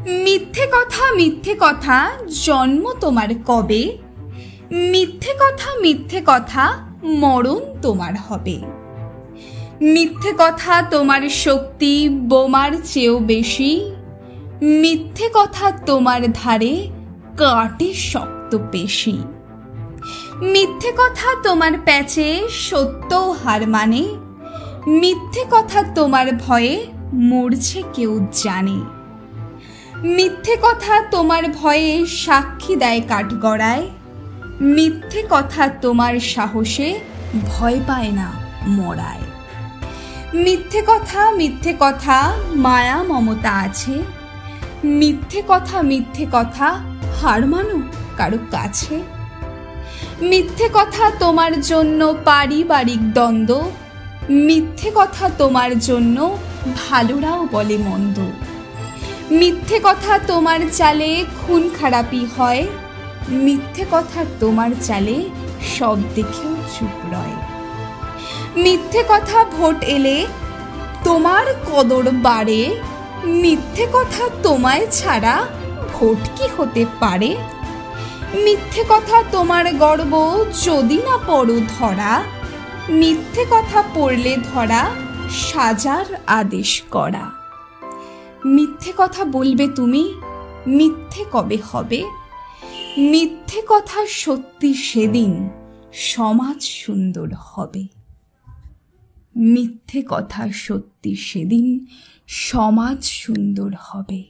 মিথ্যে কথা জন্ম তোমার কবে, মিথ্যে কথা মরণ তোমার হবে। মিথ্যে কথা তোমার শক্তি বোমার চেয়েও বেশি, মিথ্যে কথা তোমার ধারে কাটে শক্ত পেশি। মিথ্যে কথা তোমার প্যাচে সত্য হার মানে, মিথ্যে কথা তোমার ভয়ে মরছে কেউ জানে। মিথ্যে কথা তোমার ভয়ে সাক্ষী দেয় কাঠগড়ায়, মিথ্যে কথা তোমার সাহসে ভয় পায় না মরায়। মিথ্যে কথা মায়া মমতা আছে, মিথ্যে কথা হার মানো কারো কাছে। মিথ্যে কথা তোমার জন্য পারিবারিক দ্বন্দ্ব, মিথ্যে কথা তোমার জন্য ভালোরাও বলে মন্দ। মিথ্যে কথা তোমার চালে খুন খারাপি হয়, মিথ্যে কথা তোমার চালে সব দেখেও চুপ রয়। মিথ্যে কথা ভোট এলে তোমার কদর বাড়ে, মিথ্যে কথা তোমায় ছাড়া ভোট কি হতে পারে। মিথ্যে কথা তোমার গর্ব যদি না পড়ো ধরা, মিথ্যে কথা পড়লে ধরা সাজার আদেশ করা। মিথ্যে কথা বলবে তুমি, মিথ্যে কবে হবে, মিথ্যে কথা সত্যি সেদিন সমাজ সুন্দর হবে। মিথ্যে কথা সত্যি সেদিন সমাজ সুন্দর হবে।